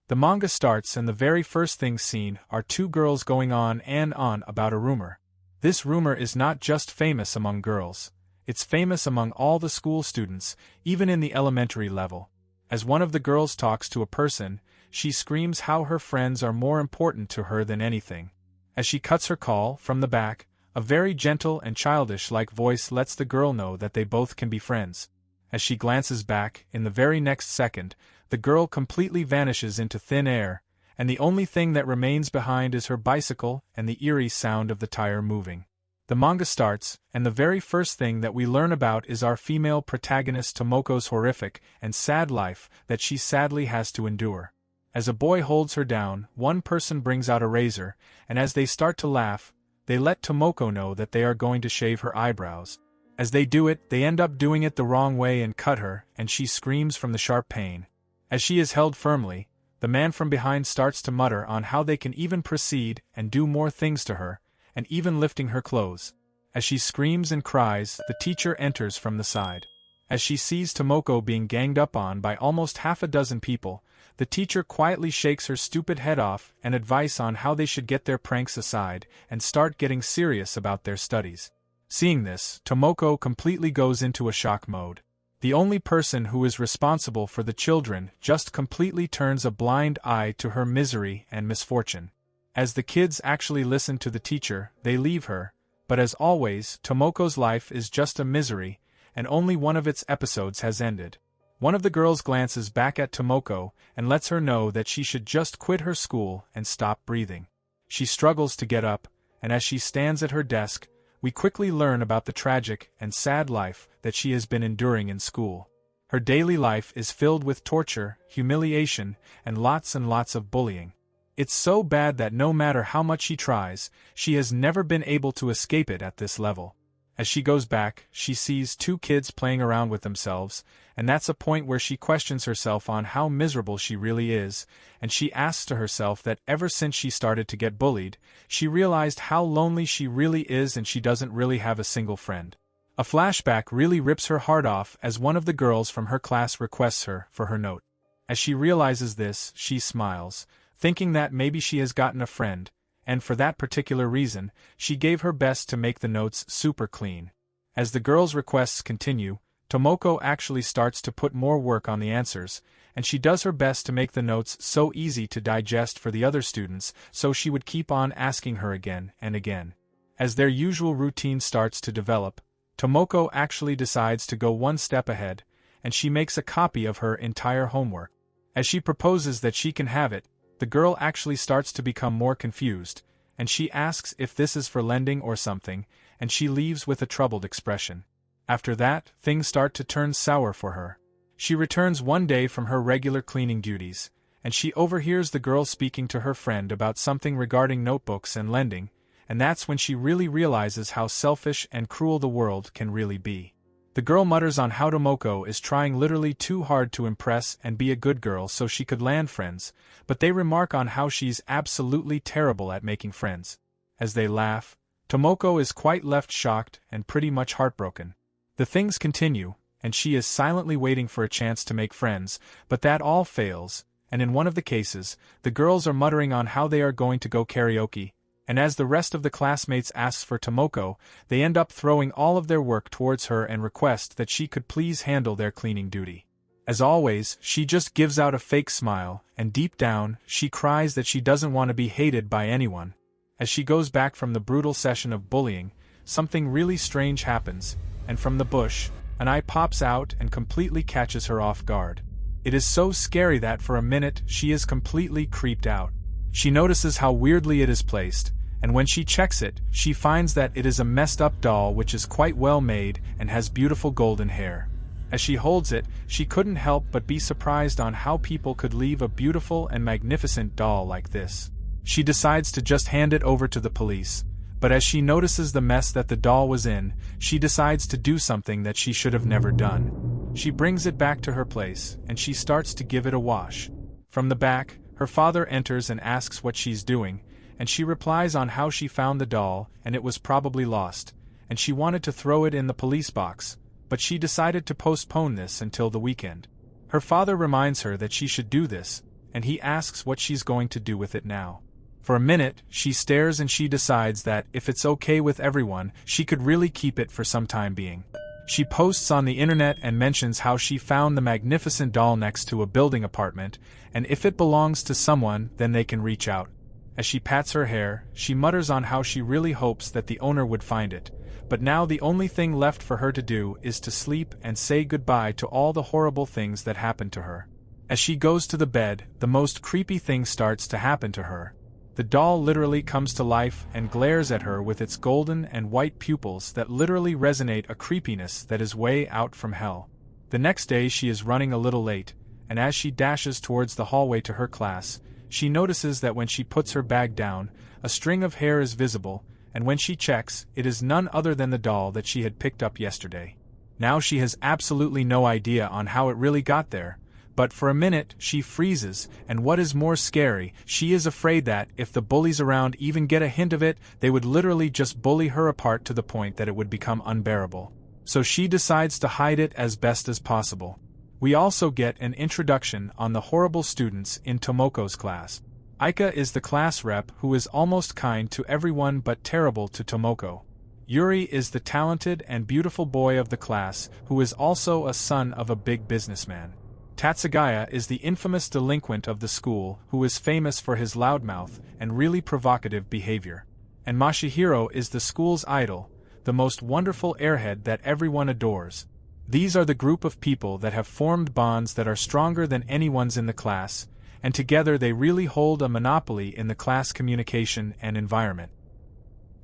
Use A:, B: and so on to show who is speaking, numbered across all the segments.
A: The manga starts and the very first thing seen are two girls going on and on about a rumor. This rumor is not just famous among girls, it's famous among all the school students, even in the elementary level. As one of the girls talks to a person, she screams how her friends are more important to her than anything. As she cuts her call, from the back, a very gentle and childish-like voice lets the girl know that they both can be friends. As she glances back, in the very next second, the girl completely vanishes into thin air, and the only thing that remains behind is her bicycle and the eerie sound of the tire moving. The manga starts, and the very first thing that we learn about is our female protagonist Tomoko's horrific and sad life that she sadly has to endure. As a boy holds her down, one person brings out a razor, and as they start to laugh, they let Tomoko know that they are going to shave her eyebrows. As they do it, they end up doing it the wrong way and cut her, and she screams from the sharp pain. As she is held firmly, the man from behind starts to mutter on how they can even proceed and do more things to her, and even lifting her clothes. As she screams and cries, the teacher enters from the side. As she sees Tomoko being ganged up on by almost half a dozen people, the teacher quietly shakes her stupid head off and advice on how they should get their pranks aside and start getting serious about their studies. Seeing this, Tomoko completely goes into a shock mode. The only person who is responsible for the children just completely turns a blind eye to her misery and misfortune. As the kids actually listen to the teacher, they leave her, but as always, Tomoko's life is just a misery, and only one of its episodes has ended. One of the girls glances back at Tomoko and lets her know that she should just quit her school and stop breathing. She struggles to get up, and as she stands at her desk, we quickly learn about the tragic and sad life that she has been enduring in school. Her daily life is filled with torture, humiliation, and lots of bullying. It's so bad that no matter how much she tries, she has never been able to escape it at this level. As she goes back, she sees two kids playing around with themselves, and that's a point where she questions herself on how miserable she really is, and she asks to herself that ever since she started to get bullied, she realized how lonely she really is and she doesn't really have a single friend. A flashback really rips her heart off as one of the girls from her class requests her for her note. As she realizes this, she smiles, thinking that maybe she has gotten a friend, and for that particular reason, she gave her best to make the notes super clean. As the girls' requests continue, Tomoko actually starts to put more work on the answers, and she does her best to make the notes so easy to digest for the other students, so she would keep on asking her again and again. As their usual routine starts to develop, Tomoko actually decides to go one step ahead, and she makes a copy of her entire homework. As she proposes that she can have it, the girl actually starts to become more confused, and she asks if this is for lending or something, and she leaves with a troubled expression. After that, things start to turn sour for her. She returns one day from her regular cleaning duties, and she overhears the girl speaking to her friend about something regarding notebooks and lending, and that's when she really realizes how selfish and cruel the world can really be. The girl mutters on how Tomoko is trying literally too hard to impress and be a good girl so she could land friends, but they remark on how she's absolutely terrible at making friends. As they laugh, Tomoko is quite left shocked and pretty much heartbroken. The things continue, and she is silently waiting for a chance to make friends, but that all fails, and in one of the cases, the girls are muttering on how they are going to go karaoke, and as the rest of the classmates asks for Tomoko, they end up throwing all of their work towards her and request that she could please handle their cleaning duty. As always, she just gives out a fake smile, and deep down, she cries that she doesn't want to be hated by anyone. As she goes back from the brutal session of bullying, something really strange happens, and from the bush, an eye pops out and completely catches her off guard. It is so scary that for a minute she is completely creeped out. She notices how weirdly it is placed, and when she checks it, she finds that it is a messed up doll which is quite well made and has beautiful golden hair. As she holds it, she couldn't help but be surprised on how people could leave a beautiful and magnificent doll like this. She decides to just hand it over to the police, but as she notices the mess that the doll was in, she decides to do something that she should have never done. She brings it back to her place, and she starts to give it a wash. From the back, her father enters and asks what she's doing, and she replies on how she found the doll and it was probably lost, and she wanted to throw it in the police box, but she decided to postpone this until the weekend. Her father reminds her that she should do this, and he asks what she's going to do with it now. For a minute, she stares and she decides that, if it's okay with everyone, she could really keep it for some time being. She posts on the internet and mentions how she found the magnificent doll next to a building apartment, and if it belongs to someone, then they can reach out. As she pats her hair, she mutters on how she really hopes that the owner would find it, but now the only thing left for her to do is to sleep and say goodbye to all the horrible things that happened to her. As she goes to the bed, the most creepy thing starts to happen to her. The doll literally comes to life and glares at her with its golden and white pupils that literally resonate a creepiness that is way out from hell. The next day she is running a little late, and as she dashes towards the hallway to her class, she notices that when she puts her bag down, a string of hair is visible, and when she checks, it is none other than the doll that she had picked up yesterday. Now she has absolutely no idea on how it really got there, but for a minute she freezes, and what is more scary, she is afraid that, if the bullies around even get a hint of it, they would literally just bully her apart to the point that it would become unbearable. So she decides to hide it as best as possible. We also get an introduction on the horrible students in Tomoko's class. Aika is the class rep who is almost kind to everyone but terrible to Tomoko. Yuri is the talented and beautiful boy of the class who is also a son of a big businessman. Tatsugaya is the infamous delinquent of the school who is famous for his loudmouth and really provocative behavior. And Masahiro is the school's idol, the most wonderful airhead that everyone adores. These are the group of people that have formed bonds that are stronger than anyone's in the class, and together they really hold a monopoly in the class communication and environment.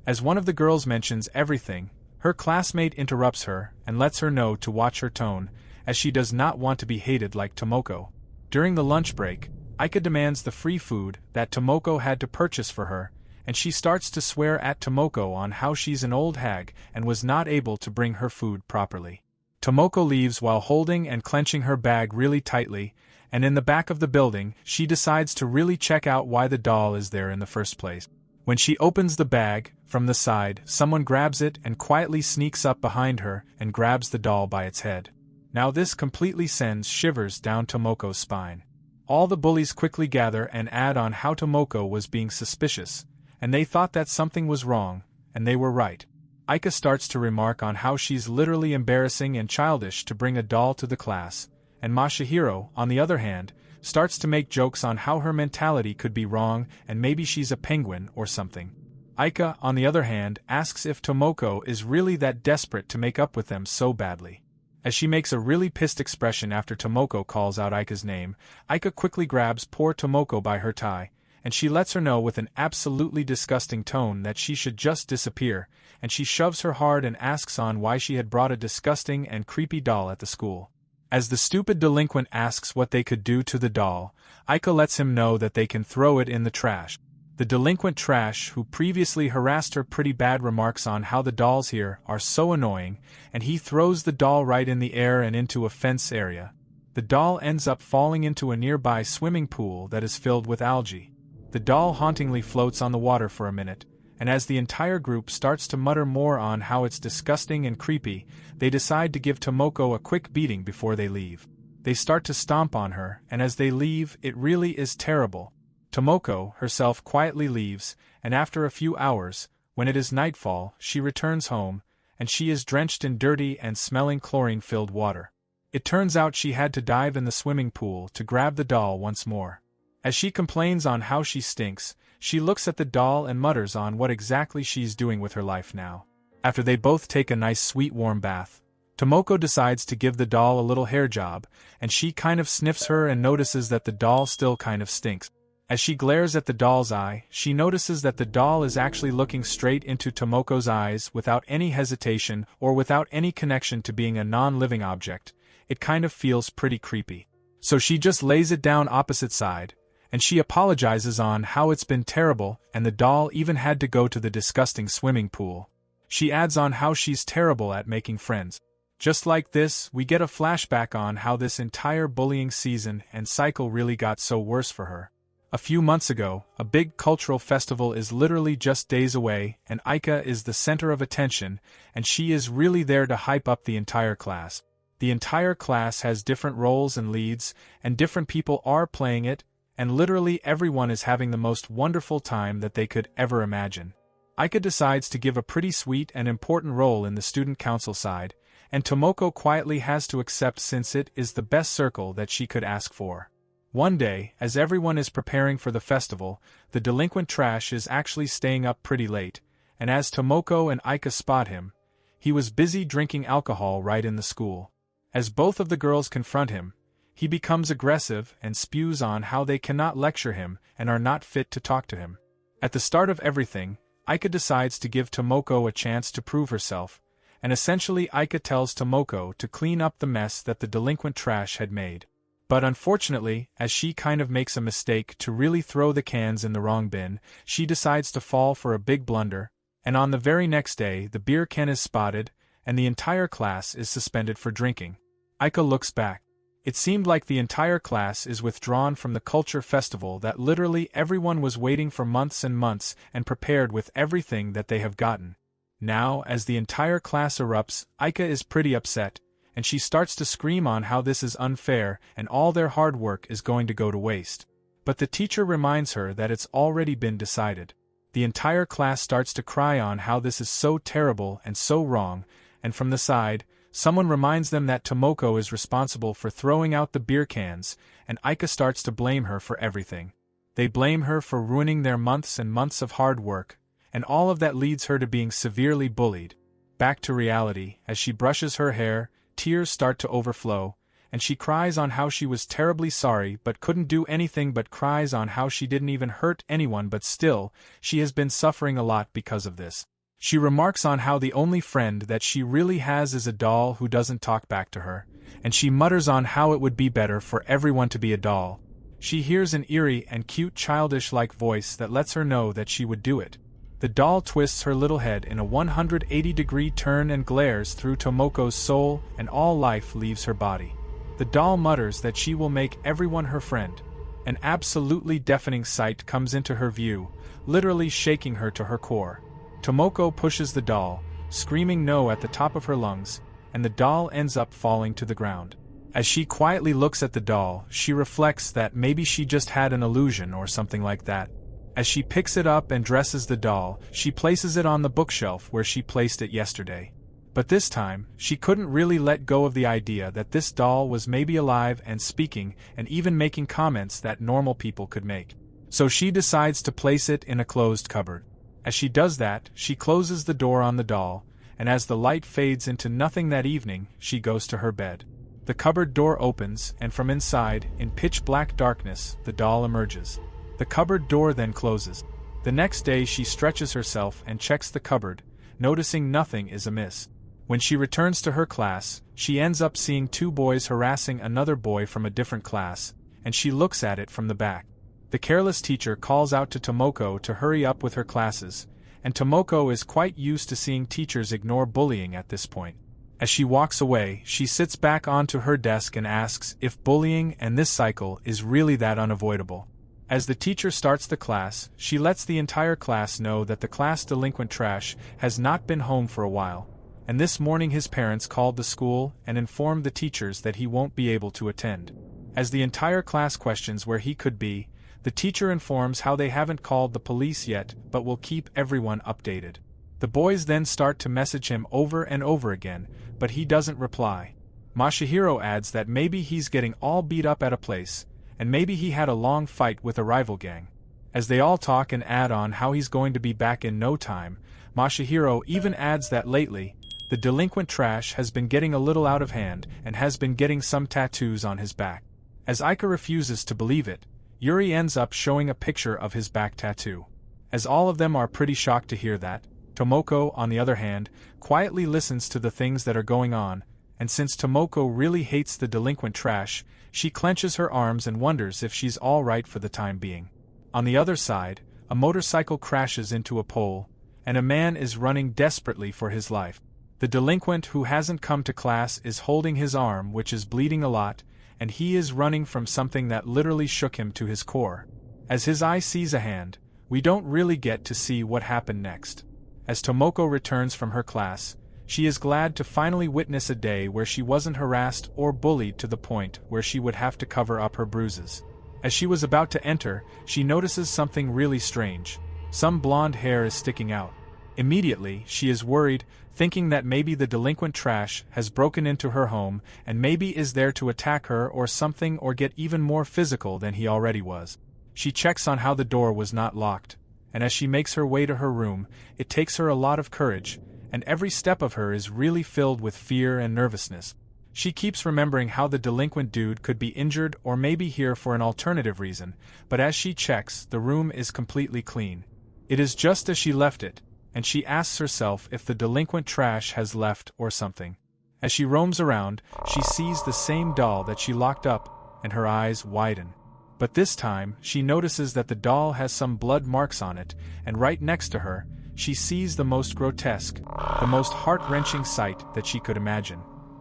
A: As one of the girls mentions everything, her classmate interrupts her and lets her know to watch her tone, as she does not want to be hated like Tomoko. During the lunch break, Aika demands the free food that Tomoko had to purchase for her, and she starts to swear at Tomoko on how she's an old hag and was not able to bring her food properly. Tomoko leaves while holding and clenching her bag really tightly, and in the back of the building, she decides to really check out why the doll is there in the first place. When she opens the bag, from the side, someone grabs it and quietly sneaks up behind her and grabs the doll by its head. Now this completely sends shivers down Tomoko's spine. All the bullies quickly gather and add on how Tomoko was being suspicious, and they thought that something was wrong, and they were right. Aika starts to remark on how she's literally embarrassing and childish to bring a doll to the class, and Masahiro, on the other hand, starts to make jokes on how her mentality could be wrong and maybe she's a penguin or something. Aika, on the other hand, asks if Tomoko is really that desperate to make up with them so badly. As she makes a really pissed expression after Tomoko calls out Aika's name, Aika quickly grabs poor Tomoko by her tie, and she lets her know with an absolutely disgusting tone that she should just disappear, and she shoves her hard and asks on why she had brought a disgusting and creepy doll at the school. As the stupid delinquent asks what they could do to the doll, Aika lets him know that they can throw it in the trash. The delinquent trash, who previously harassed her pretty bad, remarks on how the dolls here are so annoying, and he throws the doll right in the air and into a fence area. The doll ends up falling into a nearby swimming pool that is filled with algae. The doll hauntingly floats on the water for a minute, and as the entire group starts to mutter more on how it's disgusting and creepy, they decide to give Tomoko a quick beating before they leave. They start to stomp on her, and as they leave, it really is terrible. Tomoko herself quietly leaves, and after a few hours, when it is nightfall, she returns home, and she is drenched in dirty and smelling chlorine-filled water. It turns out she had to dive in the swimming pool to grab the doll once more. As she complains on how she stinks, she looks at the doll and mutters on what exactly she's doing with her life now. After they both take a nice sweet warm bath, Tomoko decides to give the doll a little hair job, and she kind of sniffs her and notices that the doll still kind of stinks. As she glares at the doll's eye, she notices that the doll is actually looking straight into Tomoko's eyes without any hesitation or without any connection to being a non-living object. It kind of feels pretty creepy. So she just lays it down opposite side, and she apologizes on how it's been terrible and the doll even had to go to the disgusting swimming pool. She adds on how she's terrible at making friends. Just like this, we get a flashback on how this entire bullying season and cycle really got so worse for her. A few months ago, a big cultural festival is literally just days away, and Aika is the center of attention, and she is really there to hype up the entire class. The entire class has different roles and leads, and different people are playing it, and literally everyone is having the most wonderful time that they could ever imagine. Aika decides to give a pretty sweet and important role in the student council side, and Tomoko quietly has to accept since it is the best circle that she could ask for. One day, as everyone is preparing for the festival, the delinquent trash is actually staying up pretty late, and as Tomoko and Aika spot him, he was busy drinking alcohol right in the school. As both of the girls confront him, he becomes aggressive and spews on how they cannot lecture him and are not fit to talk to him. At the start of everything, Aika decides to give Tomoko a chance to prove herself, and essentially Aika tells Tomoko to clean up the mess that the delinquent trash had made. But unfortunately, as she kind of makes a mistake to really throw the cans in the wrong bin, she decides to fall for a big blunder, and on the very next day the beer can is spotted, and the entire class is suspended for drinking. Aika looks back. It seemed like the entire class is withdrawn from the culture festival that literally everyone was waiting for months and months and prepared with everything that they have gotten. Now, as the entire class erupts, Aika is pretty upset, and she starts to scream on how this is unfair and all their hard work is going to go to waste. But the teacher reminds her that it's already been decided. The entire class starts to cry on how this is so terrible and so wrong, and from the side, someone reminds them that Tomoko is responsible for throwing out the beer cans, and Aika starts to blame her for everything. They blame her for ruining their months and months of hard work, and all of that leads her to being severely bullied. Back to reality, as she brushes her hair, tears start to overflow, and she cries on how she was terribly sorry but couldn't do anything, but cries on how she didn't even hurt anyone, but still, she has been suffering a lot because of this. She remarks on how the only friend that she really has is a doll who doesn't talk back to her, and she mutters on how it would be better for everyone to be a doll. She hears an eerie and cute childish-like voice that lets her know that she would do it. The doll twists her little head in a 180-degree turn and glares through Tomoko's soul, and all life leaves her body. The doll mutters that she will make everyone her friend. An absolutely deafening sight comes into her view, literally shaking her to her core. Tomoko pushes the doll, screaming no at the top of her lungs, and the doll ends up falling to the ground. As she quietly looks at the doll, she reflects that maybe she just had an illusion or something like that. As she picks it up and dresses the doll, she places it on the bookshelf where she placed it yesterday. But this time, she couldn't really let go of the idea that this doll was maybe alive and speaking and even making comments that normal people could make. So she decides to place it in a closed cupboard. As she does that, she closes the door on the doll, and as the light fades into nothing that evening, she goes to her bed. The cupboard door opens, and from inside, in pitch-black darkness, the doll emerges. The cupboard door then closes. The next day she stretches herself and checks the cupboard, noticing nothing is amiss. When she returns to her class, she ends up seeing two boys harassing another boy from a different class, and she looks at it from the back. The careless teacher calls out to Tomoko to hurry up with her classes, and Tomoko is quite used to seeing teachers ignore bullying at this point. As she walks away, she sits back onto her desk and asks if bullying and this cycle is really that unavoidable. As the teacher starts the class, she lets the entire class know that the class delinquent trash has not been home for a while, and this morning his parents called the school and informed the teachers that he won't be able to attend. As the entire class questions where he could be, the teacher informs how they haven't called the police yet but will keep everyone updated. The boys then start to message him over and over again, but he doesn't reply. Masahiro adds that maybe he's getting all beat up at a place, and maybe he had a long fight with a rival gang. As they all talk and add on how he's going to be back in no time, Masahiro even adds that lately, the delinquent trash has been getting a little out of hand and has been getting some tattoos on his back. As Aika refuses to believe it, Yuri ends up showing a picture of his back tattoo. As all of them are pretty shocked to hear that, Tomoko, on the other hand, quietly listens to the things that are going on, and since Tomoko really hates the delinquent trash, she clenches her arms and wonders if she's all right for the time being. On the other side, a motorcycle crashes into a pole, and a man is running desperately for his life. The delinquent who hasn't come to class is holding his arm, which is bleeding a lot, and he is running from something that literally shook him to his core. As his eye sees a hand, we don't really get to see what happened next. As Tomoko returns from her class, she is glad to finally witness a day where she wasn't harassed or bullied to the point where she would have to cover up her bruises. As she was about to enter, she notices something really strange. Some blonde hair is sticking out. Immediately, she is worried, thinking that maybe the delinquent trash has broken into her home and maybe is there to attack her or something or get even more physical than he already was. She checks on how the door was not locked, and as she makes her way to her room, it takes her a lot of courage, and every step of her is really filled with fear and nervousness. She keeps remembering how the delinquent dude could be injured or maybe here for an alternative reason, but as she checks, the room is completely clean. It is just as she left it, and she asks herself if the delinquent trash has left or something. As she roams around, she sees the same doll that she locked up, and her eyes widen. But this time, she notices that the doll has some blood marks on it, and right next to her, she sees the most grotesque, the most heart-wrenching sight that she could imagine.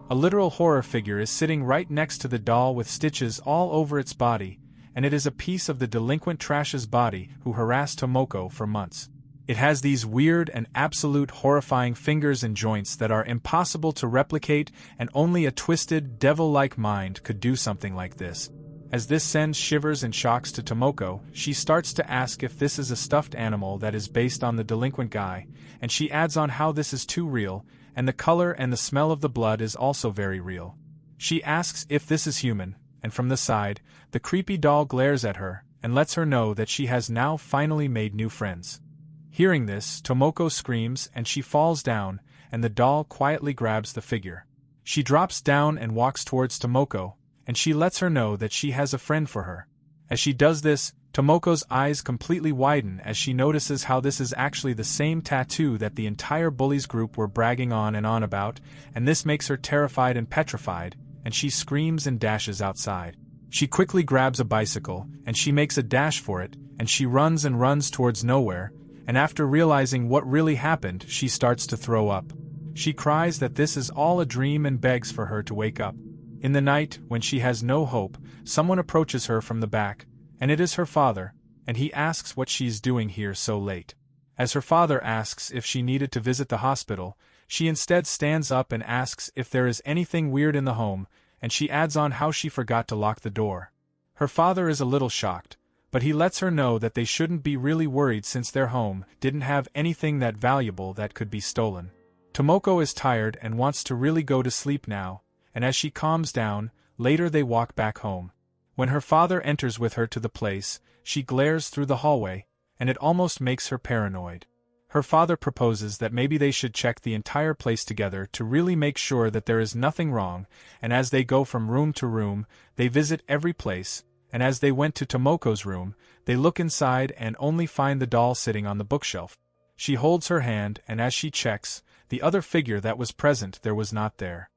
A: A literal horror figure is sitting right next to the doll with stitches all over its body, and it is a piece of the delinquent trash's body who harassed Tomoko for months. It has these weird and absolute horrifying fingers and joints that are impossible to replicate, and only a twisted, devil-like mind could do something like this. As this sends shivers and shocks to Tomoko, she starts to ask if this is a stuffed animal that is based on the delinquent guy, and she adds on how this is too real, and the color and the smell of the blood is also very real. She asks if this is human, and from the side, the creepy doll glares at her, and lets her know that she has now finally made new friends. Hearing this, Tomoko screams and she falls down, and the doll quietly grabs the figure. She drops down and walks towards Tomoko, and she lets her know that she has a friend for her. As she does this, Tomoko's eyes completely widen as she notices how this is actually the same tattoo that the entire Bullies group were bragging on about, and this makes her terrified and petrified, and she screams and dashes outside. She quickly grabs a bicycle, and she makes a dash for it, and she runs and runs towards nowhere, and after realizing what really happened, she starts to throw up. She cries that this is all a dream and begs for her to wake up. In the night, when she has no hope, someone approaches her from the back, and it is her father, and he asks what she's doing here so late. As her father asks if she needed to visit the hospital, she instead stands up and asks if there is anything weird in the home, and she adds on how she forgot to lock the door. Her father is a little shocked, but he lets her know that they shouldn't be really worried since their home didn't have anything that valuable that could be stolen. Tomoko is tired and wants to really go to sleep now, and as she calms down, later they walk back home. When her father enters with her to the place, she glares through the hallway, and it almost makes her paranoid. Her father proposes that maybe they should check the entire place together to really make sure that there is nothing wrong, and as they go from room to room, they visit every place, and as they went to Tomoko's room, they look inside and only find the doll sitting on the bookshelf. She holds her hand, and as she checks, the other figure that was present there was not there.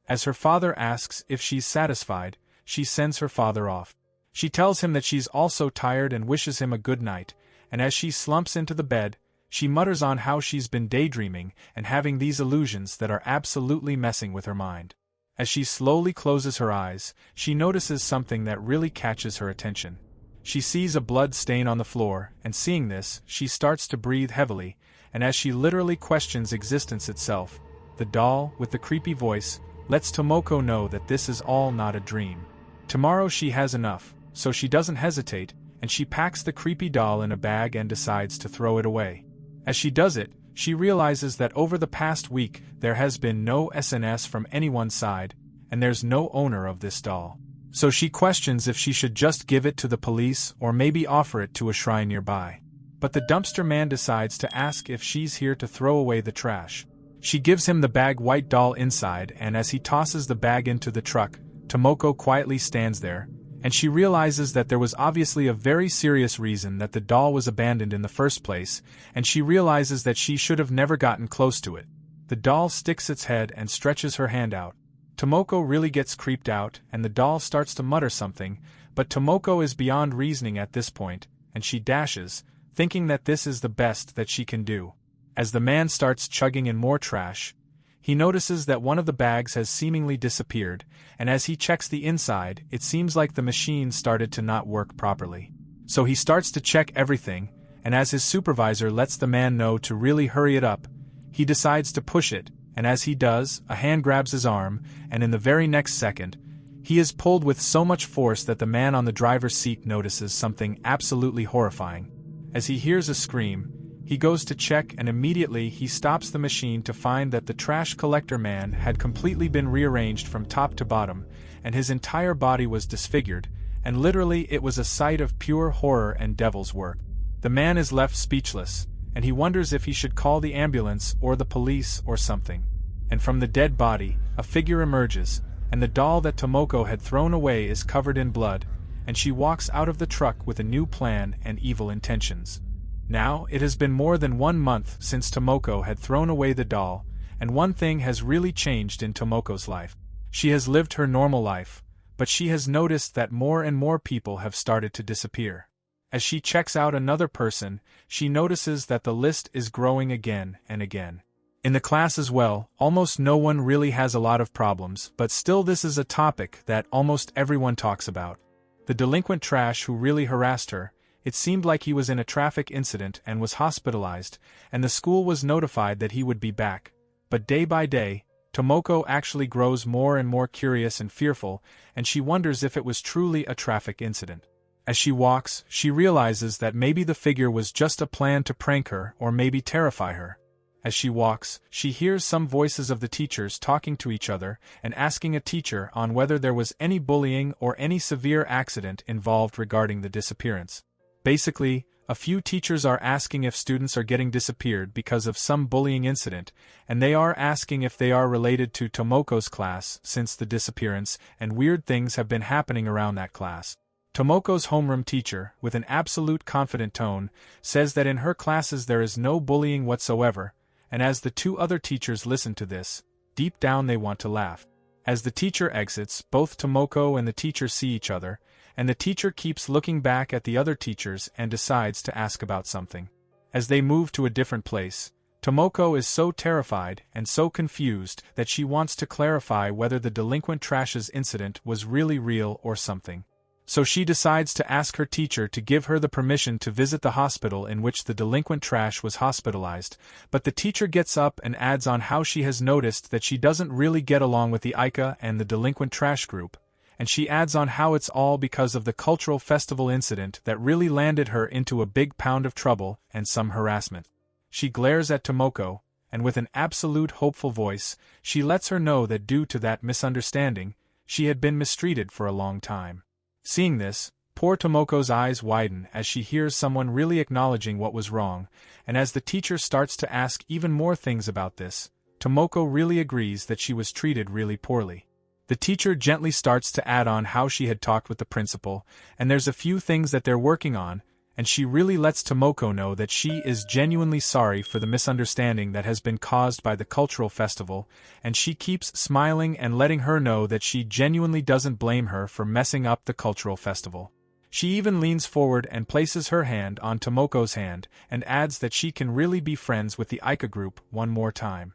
A: As her father asks if she's satisfied, she sends her father off. She tells him that she's also tired and wishes him a good night, and as she slumps into the bed, she mutters on how she's been daydreaming and having these illusions that are absolutely messing with her mind. As she slowly closes her eyes, she notices something that really catches her attention. She sees a blood stain on the floor, and seeing this, she starts to breathe heavily, and as she literally questions existence itself, the doll, with the creepy voice, lets Tomoko know that this is all not a dream. Tomorrow she has enough, so she doesn't hesitate, and she packs the creepy doll in a bag and decides to throw it away. As she does it, she realizes that over the past week there has been no SNS from anyone's side, and there's no owner of this doll. So she questions if she should just give it to the police or maybe offer it to a shrine nearby. But the dumpster man decides to ask if she's here to throw away the trash. She gives him the bag white doll inside, and as he tosses the bag into the truck, Tomoko quietly stands there, and she realizes that there was obviously a very serious reason that the doll was abandoned in the first place, and she realizes that she should have never gotten close to it. The doll sticks its head and stretches her hand out. Tomoko really gets creeped out, and the doll starts to mutter something, but Tomoko is beyond reasoning at this point, and she dashes, thinking that this is the best that she can do. As the man starts chugging in more trash, he notices that one of the bags has seemingly disappeared, and as he checks the inside, it seems like the machine started to not work properly. So he starts to check everything, and as his supervisor lets the man know to really hurry it up, he decides to push it, and as he does, a hand grabs his arm, and in the very next second, He is pulled with so much force that the man on the driver's seat notices something absolutely horrifying. As he hears a scream, he goes to check and immediately he stops the machine to find that the trash collector man had completely been rearranged from top to bottom, and his entire body was disfigured, and literally it was a sight of pure horror and devil's work. The man is left speechless, and he wonders if he should call the ambulance or the police or something. And from the dead body, a figure emerges, and the doll that Tomoko had thrown away is covered in blood, and she walks out of the truck with a new plan and evil intentions. Now, it has been more than 1 month since Tomoko had thrown away the doll, and one thing has really changed in Tomoko's life. She has lived her normal life, but she has noticed that more and more people have started to disappear. As she checks out another person, she notices that the list is growing again and again. In the class as well, almost no one really has a lot of problems, but still this is a topic that almost everyone talks about. The delinquent trash who really harassed her, it seemed like he was in a traffic incident and was hospitalized, and the school was notified that he would be back. But day by day, Tomoko actually grows more and more curious and fearful, and she wonders if it was truly a traffic incident. As she walks, she realizes that maybe the figure was just a plan to prank her or maybe terrify her. As she walks, she hears some voices of the teachers talking to each other and asking a teacher on whether there was any bullying or any severe accident involved regarding the disappearance. Basically, a few teachers are asking if students are getting disappeared because of some bullying incident, and they are asking if they are related to Tomoko's class since the disappearance and weird things have been happening around that class. Tomoko's homeroom teacher, with an absolute confident tone, says that in her classes there is no bullying whatsoever, and as the 2 other teachers listen to this, deep down they want to laugh. As the teacher exits, both Tomoko and the teacher see each other, and the teacher keeps looking back at the other teachers and decides to ask about something. As they move to a different place, Tomoko is so terrified and so confused that she wants to clarify whether the delinquent trash's incident was really real or something. So she decides to ask her teacher to give her the permission to visit the hospital in which the delinquent trash was hospitalized, but the teacher gets up and adds on how she has noticed that she doesn't really get along with the Aika and the delinquent trash group, and she adds on how it's all because of the cultural festival incident that really landed her into a big pound of trouble and some harassment. She glares at Tomoko, and with an absolute hopeful voice, she lets her know that due to that misunderstanding, she had been mistreated for a long time. Seeing this, poor Tomoko's eyes widen as she hears someone really acknowledging what was wrong, and as the teacher starts to ask even more things about this, Tomoko really agrees that she was treated really poorly. The teacher gently starts to add on how she had talked with the principal, and there's a few things that they're working on, and she really lets Tomoko know that she is genuinely sorry for the misunderstanding that has been caused by the cultural festival, and she keeps smiling and letting her know that she genuinely doesn't blame her for messing up the cultural festival. She even leans forward and places her hand on Tomoko's hand and adds that she can really be friends with the Aika group one more time.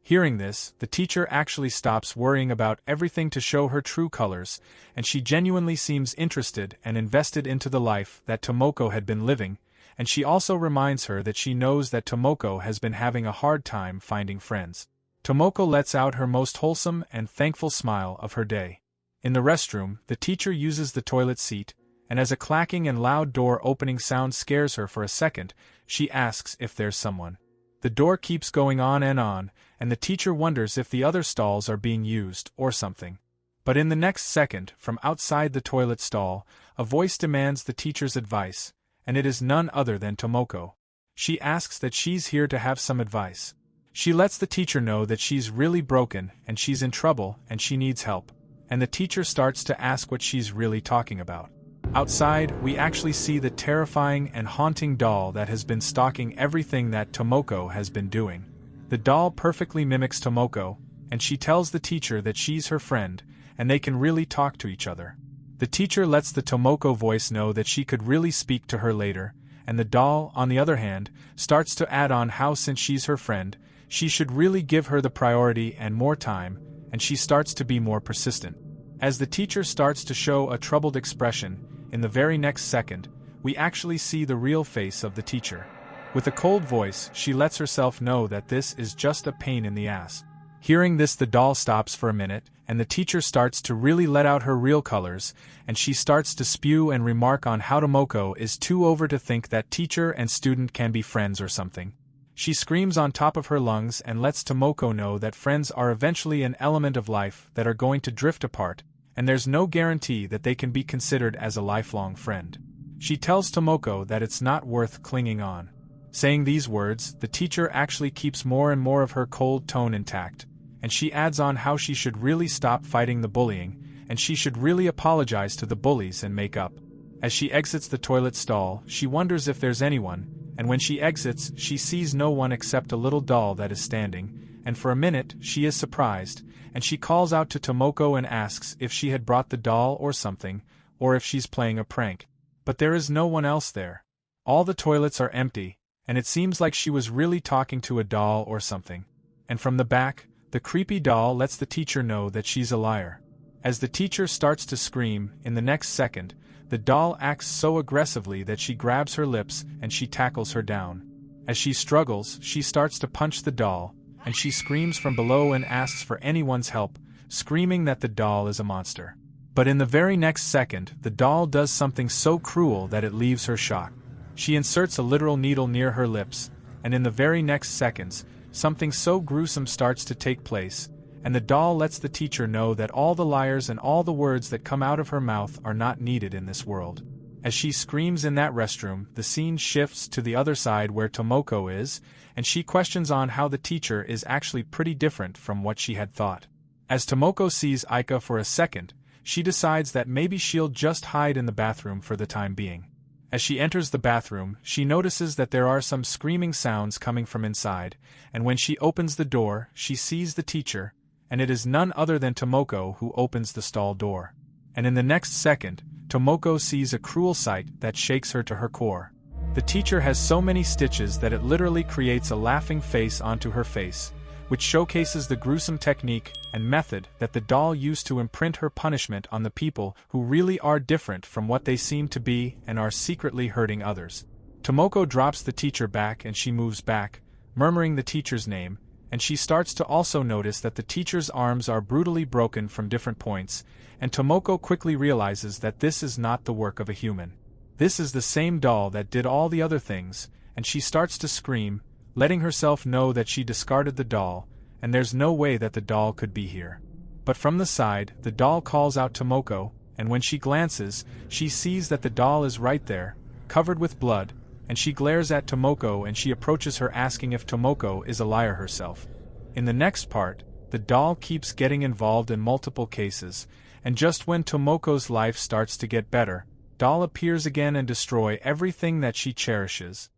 A: Hearing this, the teacher actually stops worrying about everything to show her true colors, and she genuinely seems interested and invested into the life that Tomoko had been living, and she also reminds her that she knows that Tomoko has been having a hard time finding friends. Tomoko lets out her most wholesome and thankful smile of her day. In the restroom, the teacher uses the toilet seat, and as a clacking and loud door opening sound scares her for a second, she asks if there's someone. The door keeps going on, and the teacher wonders if the other stalls are being used or something. But in the next second, from outside the toilet stall, a voice demands the teacher's advice, and it is none other than Tomoko. She asks that she's here to have some advice. She lets the teacher know that she's really broken and she's in trouble and she needs help, and the teacher starts to ask what she's really talking about. Outside, we actually see the terrifying and haunting doll that has been stalking everything that Tomoko has been doing. The doll perfectly mimics Tomoko, and she tells the teacher that she's her friend, and they can really talk to each other. The teacher lets the Tomoko voice know that she could really speak to her later, and the doll, on the other hand, starts to add on how since she's her friend, she should really give her the priority and more time, and she starts to be more persistent. As the teacher starts to show a troubled expression, in the very next second, we actually see the real face of the teacher. With a cold voice, she lets herself know that this is just a pain in the ass. Hearing this, the doll stops for a minute, and the teacher starts to really let out her real colors, and she starts to spew and remark on how Tomoko is too over to think that teacher and student can be friends or something. She screams on top of her lungs and lets Tomoko know that friends are eventually an element of life that are going to drift apart, and there's no guarantee that they can be considered as a lifelong friend. She tells Tomoko that it's not worth clinging on. Saying these words, the teacher actually keeps more and more of her cold tone intact, and she adds on how she should really stop fighting the bullying, and she should really apologize to the bullies and make up. As she exits the toilet stall, she wonders if there's anyone, and when she exits, she sees no one except a little doll that is standing, and for a minute, she is surprised, and she calls out to Tomoko and asks if she had brought the doll or something, or if she's playing a prank. But there is no one else there. All the toilets are empty, and it seems like she was really talking to a doll or something. And from the back, the creepy doll lets the teacher know that she's a liar. As the teacher starts to scream, in the next second, the doll acts so aggressively that she grabs her lips and she tackles her down. As she struggles, she starts to punch the doll, and she screams from below and asks for anyone's help, screaming that the doll is a monster. But in the very next second, the doll does something so cruel that it leaves her shocked. She inserts a literal needle near her lips, and in the very next seconds, something so gruesome starts to take place, and the doll lets the teacher know that all the liars and all the words that come out of her mouth are not needed in this world. As she screams in that restroom, the scene shifts to the other side where Tomoko is, and she questions on how the teacher is actually pretty different from what she had thought. As Tomoko sees Aika for a second, she decides that maybe she'll just hide in the bathroom for the time being. As she enters the bathroom, she notices that there are some screaming sounds coming from inside, and when she opens the door, she sees the teacher, and it is none other than Tomoko who opens the stall door. And in the next second, Tomoko sees a cruel sight that shakes her to her core. The teacher has so many stitches that it literally creates a laughing face onto her face, which showcases the gruesome technique and method that the doll used to imprint her punishment on the people who really are different from what they seem to be and are secretly hurting others. Tomoko drops the teacher back and she moves back, murmuring the teacher's name, and she starts to also notice that the teacher's arms are brutally broken from different points, and Tomoko quickly realizes that this is not the work of a human. This is the same doll that did all the other things, and she starts to scream, letting herself know that she discarded the doll, and there's no way that the doll could be here. But from the side, the doll calls out Tomoko, and when she glances, she sees that the doll is right there, covered with blood, and she glares at Tomoko and she approaches her asking if Tomoko is a liar herself. In the next part, the doll keeps getting involved in multiple cases, and just when Tomoko's life starts to get better, doll appears again and destroy everything that she cherishes.